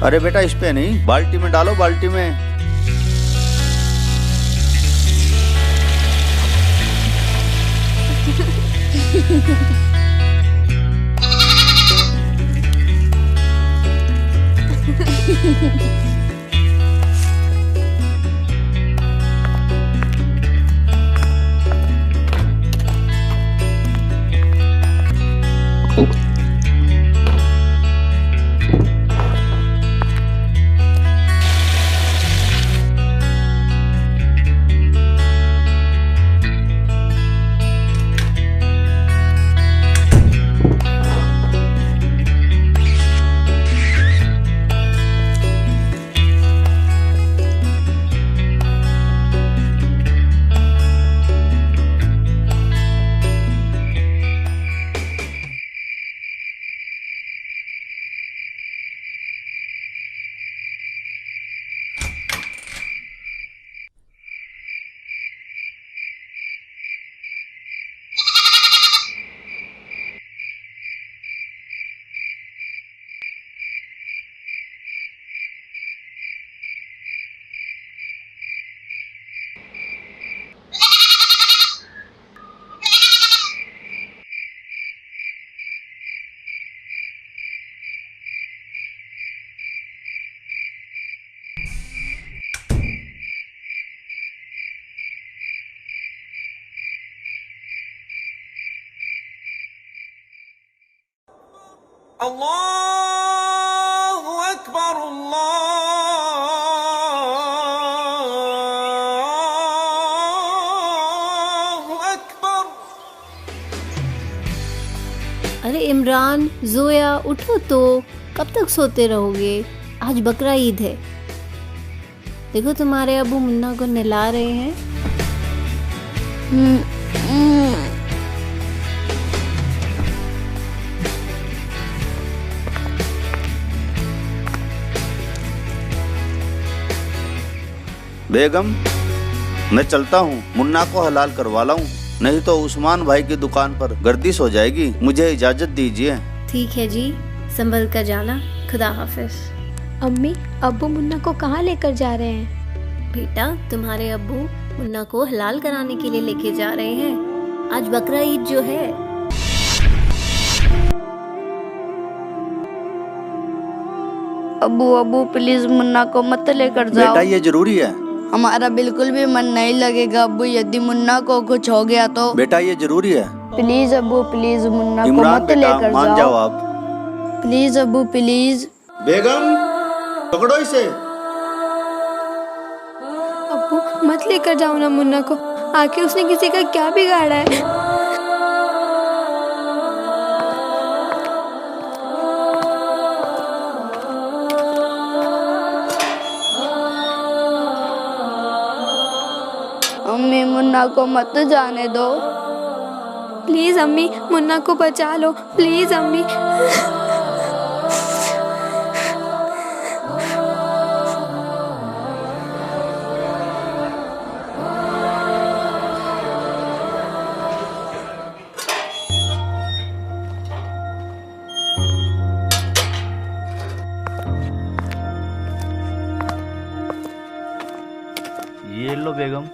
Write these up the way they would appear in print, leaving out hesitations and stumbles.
अरे बेटा इस पे नहीं, बाल्टी में डालो, बाल्टी में। अल्लाहु अकबर, अल्लाहु अकबर। अरे इमरान, जोया, उठो तो, कब तक सोते रहोगे? आज बकरा ईद है। देखो तुम्हारे अबू मुन्ना को नहला रहे हैं। बेगम, मैं चलता हूँ, मुन्ना को हलाल करवा लाऊं, नहीं तो उस्मान भाई की दुकान पर गर्दिश हो जाएगी। मुझे इजाजत दीजिए। ठीक है जी, संभल कर जाना। खुदा हाफिज। अम्मी, अब्बू मुन्ना को कहाँ लेकर जा रहे हैं? बेटा, तुम्हारे अब्बू मुन्ना को हलाल कराने के लिए लेके जा रहे हैं। आज बकरा ईद जो है। अब्बू अब्बू प्लीज मुन्ना को मत लेकर जाओ। बेटा ये जरूरी है। हमारा बिल्कुल भी मन नहीं लगेगा अब्बू, यदि मुन्ना को कुछ हो गया तो। बेटा ये जरूरी है। प्लीज अब्बू प्लीज मुन्ना को इमरान मत बेटा लेकर मान जाओ आप। प्लीज अब्बू प्लीज। बेगम पकड़ो इसे। अब्बू मत लेकर जाओ ना मुन्ना को, आखिर उसने किसी का क्या बिगाड़ा है? अम्मी मुन्ना को मत जाने दो। प्लीज अम्मी, मुन्ना को बचा लो, प्लीज अम्मी। ये लो बेगम।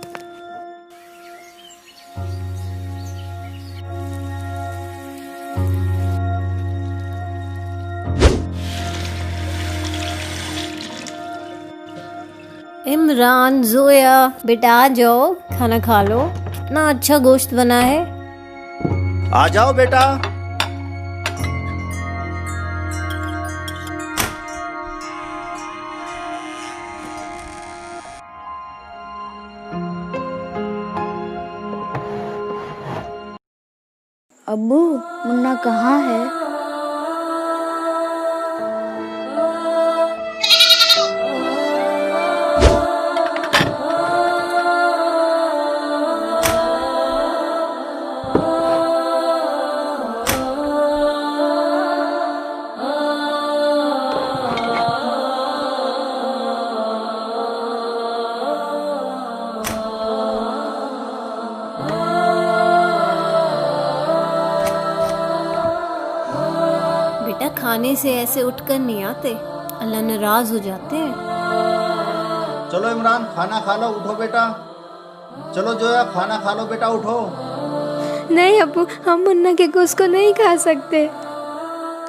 इमरान, जोया, बेटा आ जाओ, खाना खा लो। इतना अच्छा गोश्त बना है। आ जाओ बेटा। अब्बू मुन्ना कहाँ है? बेटा, खाने से ऐसे उठकर नहीं आते। अल्लाह नाराज हो जाते हैं। चलो इमरान, खाना खा लो, उठो बेटा। चलो जोया, खाना खा लो बेटा, उठो। नहीं अब्बू, हम मुन्ना के गोश्त को नहीं खा सकते।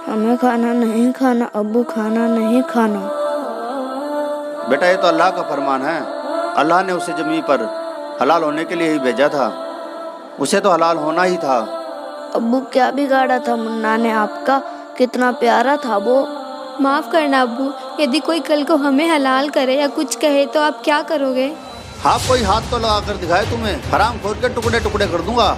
हमें खाना नहीं खाना अब्बू, खाना नहीं खाना। बेटा ये तो अल्लाह का फरमान है। अल्लाह ने उसे ज़मीन पर हलाल होने के लिए ही भेजा था, उसे तो हलाल होना ही था। अब्बू क्या बिगाड़ा था मुन्ना ने आपका, कितना प्यारा था वो। माफ़ करना अब्बू, यदि कोई कल को हमें हलाल करे या कुछ कहे तो आप क्या करोगे? हाँ, कोई हाथ तो लगा कर दिखाए तुम्हें, हराम खोर के टुकड़े टुकड़े कर दूंगा।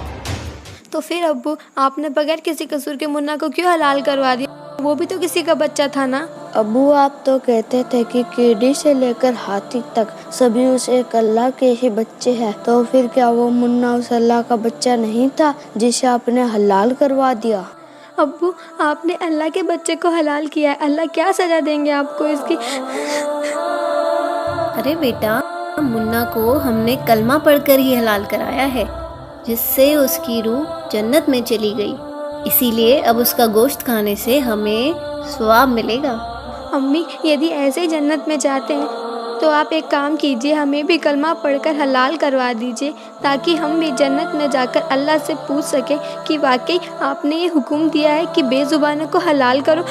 तो फिर अब्बू, आपने बगैर किसी कसूर के मुन्ना को क्यों हलाल करवा दिया? वो भी तो किसी का बच्चा था ना। अब्बू आप तो कहते थे कि कीड़ी से लेकर हाथी तक सभी उस एक अल्लाह के ही बच्चे हैं, तो फिर क्या वो मुन्ना उस अल्लाह का बच्चा नहीं था जिसे आपने हलाल करवा दिया? अब्बू, आपने अल्लाह के बच्चे को हलाल किया है, अल्लाह क्या सजा देंगे आपको इसकी? अरे बेटा, मुन्ना को हमने कलमा पढ़कर ही हलाल कराया है, जिससे उसकी रूह जन्नत में चली गई। इसीलिए अब उसका गोश्त खाने से हमें सवाब मिलेगा। अम्मी, यदि ऐसे ही जन्नत में जाते हैं तो आप एक काम कीजिए, हमें भी कलमा पढ़कर हलाल करवा दीजिए, ताकि हम भी जन्नत में जाकर अल्लाह से पूछ सकें कि वाकई आपने ये हुक्म दिया है कि बेजुबानों को हलाल करो।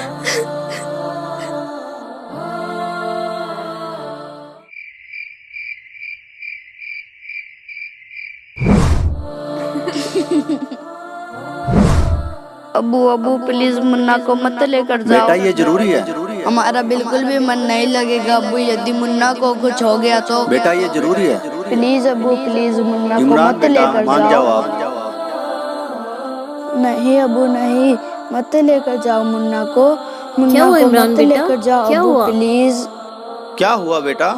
अब्बू अब्बू प्लीज मुन्ना को मत लेकर जाओ। बेटा ये जरूरी है। हमारा बिल्कुल भी मन नहीं लगेगा अब्बू, यदि मुन्ना को कुछ हो गया तो। बेटा ये जरूरी है। प्लीज अब्बू प्लीज मुन्ना को इमरान मत बेटा, लेकर मान जाओ आप। नहीं अब्बू नहीं, मत लेकर जाओ मुन्ना को। क्या मुन्ना हुआ को इमरान मत बेटा? लेकर जाओ क्या अब्बू हुआ? प्लीज। क्या हुआ बेटा?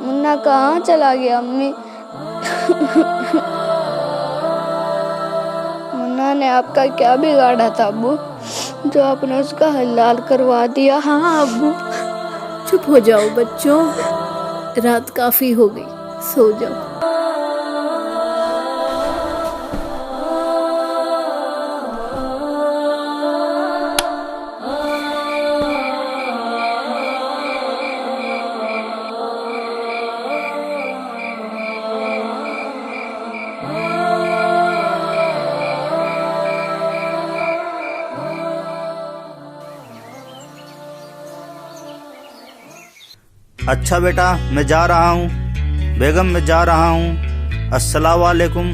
मुन्ना कहाँ चला गया अम्मी? मुन्ना ने आपका क्या बिगाड़ा था अब्बू, जो आपने उसका हलाल करवा दिया? हाँ अब्बू, चुप हो जाओ बच्चों, रात काफी हो गई, सो जाओ। अच्छा बेटा, मैं जा रहा हूँ। बेगम मैं जा रहा हूँ। अस्सलाम वालेकुम।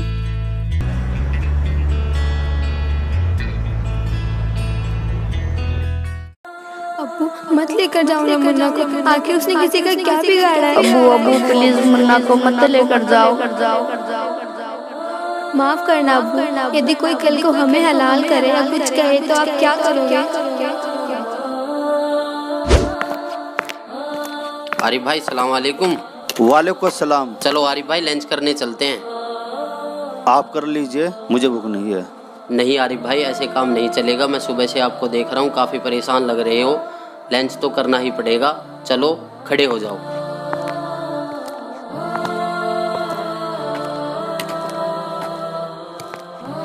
अब्बू, मत लेकर जाओ ना मुन्ना को, आखिर उसने किसी का क्या बिगाड़ा है? अब्बू अब्बू प्लीज मुन्ना को मत लेकर जाओ। माफ करना अब्बू, यदि कोई कल को हमें हलाल करे या कुछ कहे तो आप क्या करोगे? आरिफ भाई सलाम वालेकुम। वालेकुम अस्सलाम। चलो आरिफ भाई लंच करने चलते हैं। आप कर लीजिए, मुझे भूख नहीं है। नहीं आरिफ भाई, ऐसे काम नहीं चलेगा। मैं सुबह से आपको देख रहा हूँ, काफ़ी परेशान लग रहे हो। लंच तो करना ही पड़ेगा। चलो खड़े हो जाओ।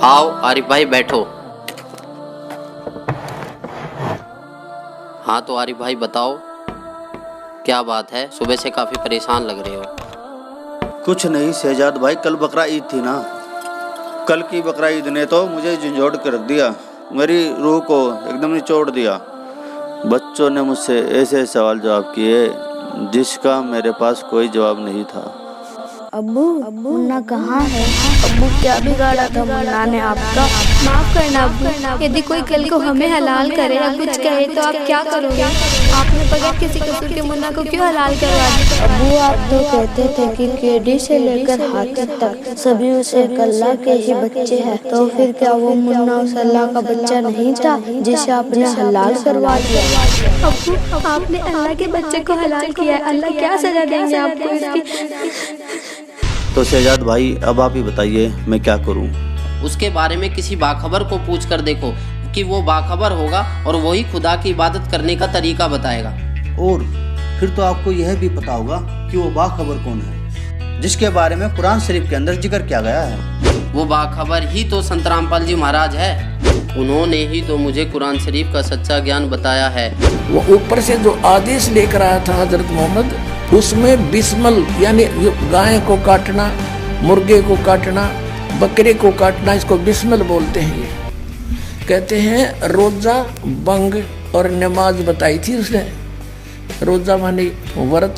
आओ आरिफ भाई बैठो। हाँ तो आरिफ भाई बताओ, क्या बात है? सुबह से काफ़ी परेशान लग रहे हो। कुछ नहीं शहजाद भाई, कल बकरा ईद थी ना। कल की बकरा ईद ने तो मुझे झंझोड़ के रख दिया, मेरी रूह को एकदम निचोड़ दिया। बच्चों ने मुझसे ऐसे सवाल जवाब किए जिसका मेरे पास कोई जवाब नहीं था। अब्बू मुन्ना कहाँ है? अब्बू क्या बिगाड़ा था मुन्ना ने आपका? माफ करना अब्बू, यदि कोई कल को हमें हलाल करे या कुछ कहे तो आप क्या करोगे? आपने बगैर किसी कसूर के मुन्ना को क्यों हलाल करवा दिया? अब्बू आप तो कहते थे कि कीड़ी से लेकर हाथी तक सभी उस एक अल्लाह के ही बच्चे हैं, तो फिर क्या वो मुन्ना उस अल्लाह का बच्चा नहीं था जिसे आपने हलाल करवा दिया? अब्बू, आपने अल्लाह के बच्चे को हलाल किया है, अल्लाह क्या सजा देंगे आपको इसकी? तो शहजाद भाई अब आप ही बताइए मैं क्या करूं? उसके बारे में किसी बाखबर को पूछ कर देखो कि वो बाखबर होगा और वही खुदा की इबादत करने का तरीका बताएगा। और फिर तो आपको यह भी पता होगा कि वो बाखबर कौन है। जिसके बारे में कुरान शरीफ के अंदर जिक्र किया गया है। वो बाखबर ही तो संत रामपाल जी महाराज है। उन्होंने ही तो मुझे कुरान शरीफ का सच्चा ज्ञान बताया है। वो ऊपर से जो आदेश लेकर आया था हजरत मोहम्मद, उसमें बिस्मल यानी गाय को काटना, मुर्गे को काटना, बकरे को काटना, इसको बिस्मल बोलते हैं। ये कहते हैं रोजा, बंग और नमाज बताई थी उसने। रोजा माने व्रत,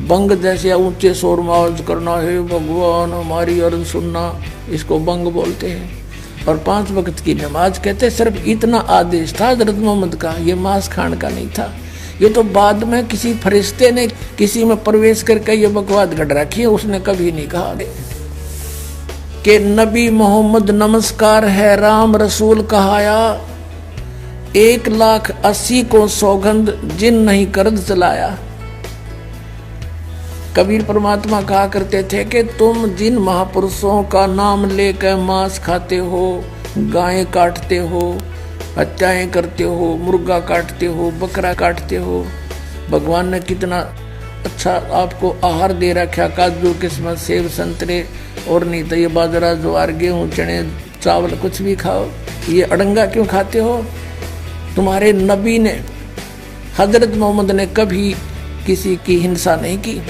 बंग जैसे ऊंचे शोर में आवाज करना, है भगवान हमारी अर्ज सुनना, इसको बंग बोलते हैं। और 5 वक्त की नमाज कहते सिर्फ इतना आदेश था हजरत मोहम्मद का, ये मांस खाने का नहीं था। ये तो बाद में किसी फरिश्ते ने किसी में प्रवेश करके ये बकवाद गढ़ रखी है, उसने कभी नहीं कहा कि नबी मोहम्मद नमस्कार है राम रसूल कहाया, 1,80,000 को सौगंध जिन नहीं करद चलाया। कबीर परमात्मा कहा करते थे कि तुम जिन महापुरुषों का नाम लेकर मांस खाते हो, गायें काटते हो, हत्याएं करते हो, मुर्गा काटते हो, बकरा काटते हो, भगवान ने कितना अच्छा आपको आहार दे रखा, काजू किस्मत सेब संतरे, और नहीं तो ये बाजरा ज्वार गेहूँ चने चावल कुछ भी खाओ, ये अड़ंगा क्यों खाते हो? तुम्हारे नबी ने हजरत मोहम्मद ने कभी किसी की हिंसा नहीं की।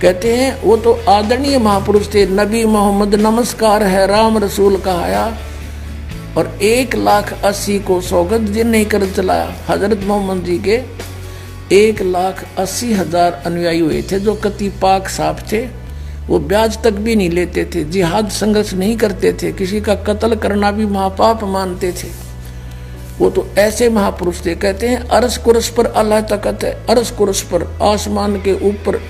कहते हैं वो तो आदरणीय महापुरुष थे। नबी मोहम्मद नमस्कार है राम रसूल कहाया, और 1,80,000 को सौगंध जिन नहीं कर चलाया। हजरत मोहम्मद जी के 1,80,000 अनुयायी हुए थे जो कति पाक साफ थे। वो ब्याज तक भी नहीं लेते थे, जिहाद संघर्ष नहीं करते थे, किसी का कत्ल करना भी महापाप मानते थे। वो तो ऐसे महापुरुष थे। कहते हैं अरस कुरस पर अल्लाह तकत है, अरस कुरस पर आसमान के ऊपर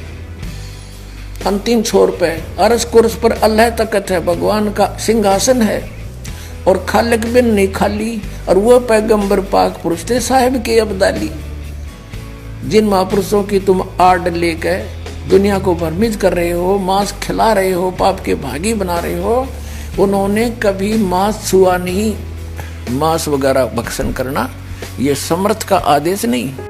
अंतिम छोर पे अरस कुरस पर अल्लाह तकत है, भगवान का सिंहासन है, और खालिक बिन नहीं खाली, और वो पैगंबर पाक पुरुष थे साहिब के अब्दाली। जिन महापुरुषों की तुम आड़ लेकर दुनिया को भ्रमित कर रहे हो, मांस खिला रहे हो, पाप के भागी बना रहे हो, उन्होंने कभी मांस छुआ नहीं। मांस वगैरह भक्षण करना ये समर्थ का आदेश नहीं।